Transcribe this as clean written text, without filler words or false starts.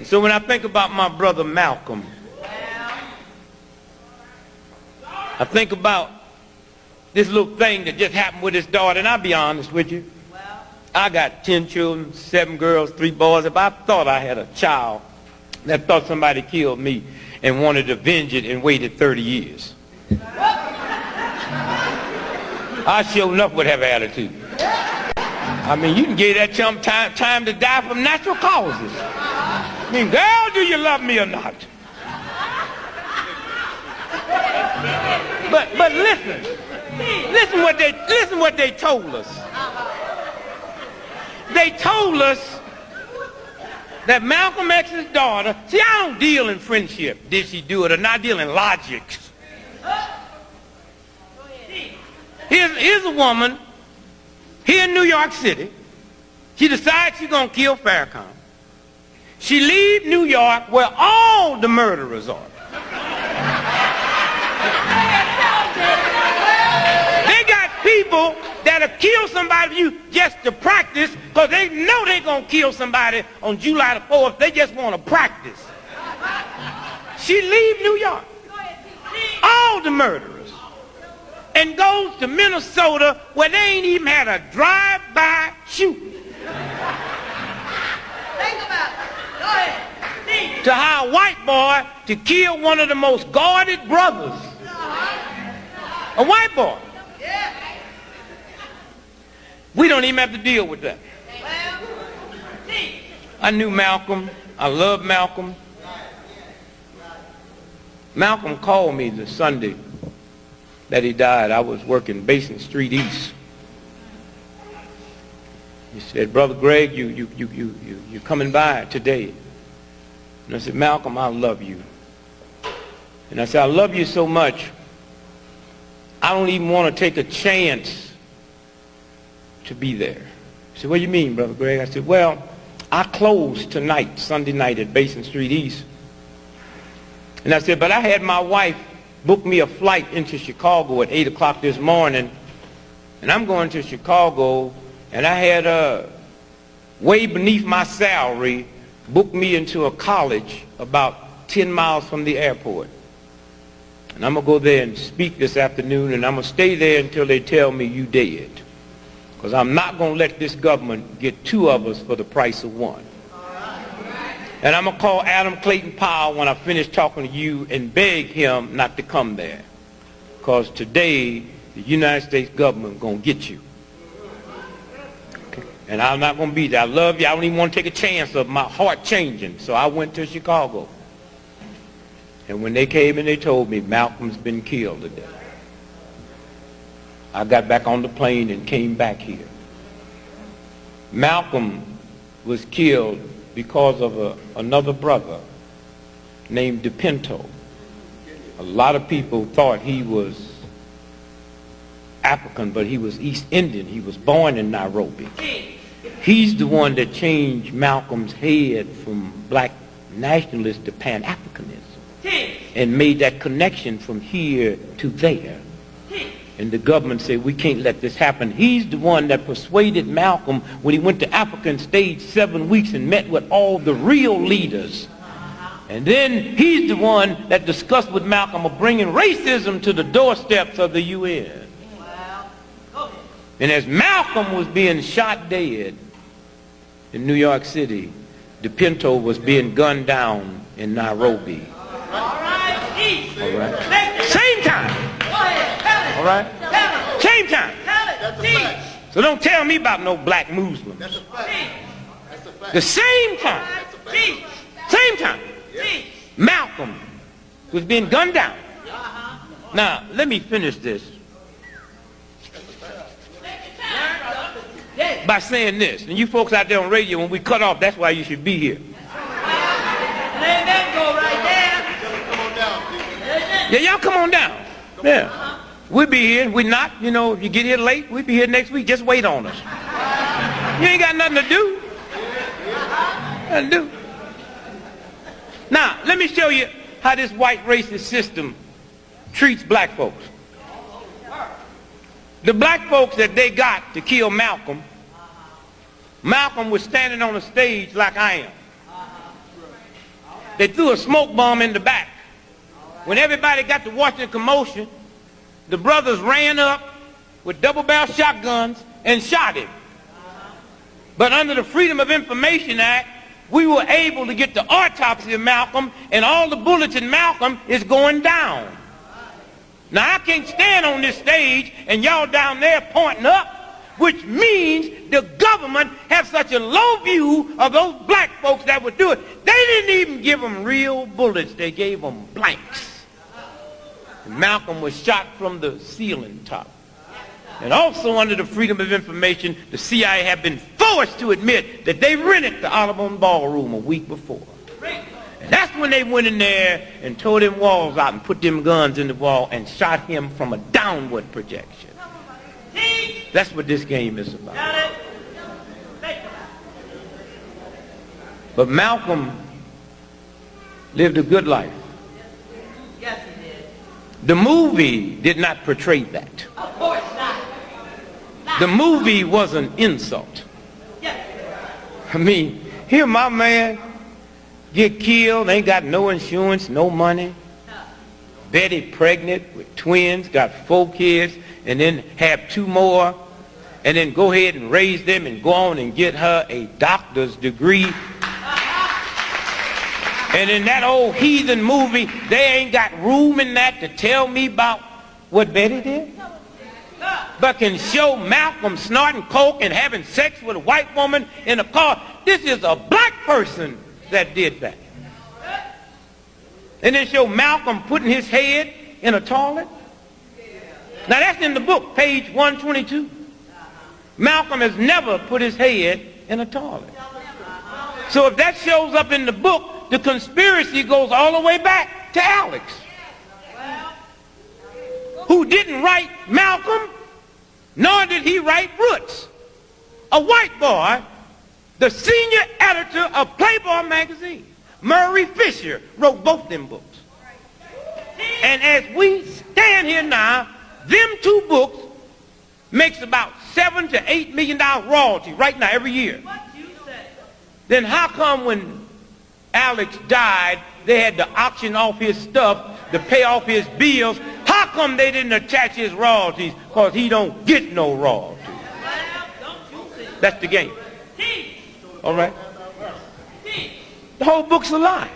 So when I think about my brother Malcolm, I think about this little thing that just happened with his daughter, and I'll be honest with you. I got 10 children, 7 girls, 3 boys. If I thought I had a child that thought somebody killed me and wanted to avenge it and waited 30 years, I sure enough would have an attitude. I mean, you can give that chump time to die from natural causes. I mean, girl, do you love me or not? But listen what they told us. They told us that Malcolm X's daughter, see, I don't deal in friendship. Did she do it or not? I deal in logics. Here's a woman here in New York City. She decides she's going to kill Farrakhan. She leaves New York where all the murderers are. They got people that'll kill somebody for you just to practice because they know they're going to kill somebody on July the 4th. They just want to practice. She leaves New York, all the murderers, and goes to Minnesota where they ain't even had a drive-by shooting. Think about it. Go ahead. To hire a white boy to kill one of the most guarded brothers. A white boy. We don't even have to deal with that. I knew Malcolm. I loved Malcolm. Malcolm called me the Sunday that he died. I was working Basin Street East. He said, "Brother Greg, you coming by today?" And I said, "Malcolm, I love you." And I said, "I love you so much, I don't even want to take a chance to be there." He said, "What do you mean, Brother Greg?" I said, "Well, I close tonight, Sunday night at Basin Street East." And I said, "But I had my wife book me a flight into Chicago at 8 o'clock this morning, and I'm going to Chicago, and I had way beneath my salary booked me into a college about 10 miles from the airport. And I'm going to go there and speak this afternoon, and I'm going to stay there until they tell me you dead. Because I'm not going to let this government get 2 of us for the price of 1. And I'm going to call Adam Clayton Powell when I finish talking to you and beg him not to come there. Because today, the United States government is going to get you. Okay? And I'm not going to be there. I love you. I don't even want to take a chance of my heart changing. So I went to Chicago. And when they came and they told me Malcolm's been killed today, I got back on the plane and came back here. Malcolm was killed because of another brother named DePinto. A lot of people thought he was African, but he was East Indian. He was born in Nairobi. He's the one that changed Malcolm's head from black nationalist to Pan-Africanism and made that connection from here to there. And the government said, we can't let this happen. He's the one that persuaded Malcolm when he went to Africa and stayed 7 weeks and met with all the real leaders. And then he's the one that discussed with Malcolm of bringing racism to the doorsteps of the UN. And as Malcolm was being shot dead in New York City, DePinto was being gunned down in Nairobi. All right. Same time. All right? Same time. So don't tell me about no black Muslims. That's a fact. That's a fact. The same time. Same time. Malcolm was being gunned down. Now, let me finish this by saying this. And you folks out there on radio, when we cut off, that's why you should be here. Let that go right there. Yeah, y'all come on down. Yeah. We'll be here. We're not, if you get here late, we'll be here next week. Just wait on us. You ain't got nothing to do. Nothing to do. Now, let me show you how this white racist system treats black folks. The black folks that they got to kill Malcolm, Malcolm was standing on a stage like I am. They threw a smoke bomb in the back. When everybody got to watching the commotion, the brothers ran up with double-barrel shotguns and shot him. But under the Freedom of Information Act, we were able to get the autopsy of Malcolm, and all the bullets in Malcolm is going down. Now, I can't stand on this stage and y'all down there pointing up, which means the government have such a low view of those black folks that would do it. They didn't even give them real bullets. They gave them blanks. And Malcolm was shot from the ceiling top. And also under the Freedom of Information, the CIA have been forced to admit that they rented the Audubon Ballroom a week before. And that's when they went in there and tore them walls out and put them guns in the wall and shot him from a downward projection. That's what this game is about. But Malcolm lived a good life. Yes, he did. The movie did not portray that. Of course not. The movie was an insult. Yes. I mean, here my man get killed, ain't got no insurance, no money. Betty pregnant with twins, got 4 kids, and then have 2 more, and then go ahead and raise them and go on and get her a doctor's degree. And in that old heathen movie, they ain't got room in that to tell me about what Betty did. But can show Malcolm snorting coke and having sex with a white woman in a car. This is a black person that did that. And then show Malcolm putting his head in a toilet. Now that's in the book, page 122. Malcolm has never put his head in a toilet. So if that shows up in the book, the conspiracy goes all the way back to Alex, who didn't write Malcolm, nor did he write Roots. A white boy, the senior editor of Playboy magazine, Murray Fisher, wrote both them books. And as we stand here now, them 2 books makes about $7 to $8 million royalty right now every year. What you say? Then how come when Alex died, they had to auction off his stuff to pay off his bills? How come they didn't attach his royalties? Because he don't get no royalties. Well, don't you see? That's the game. Teach. All right? Teach. The whole book's a lie.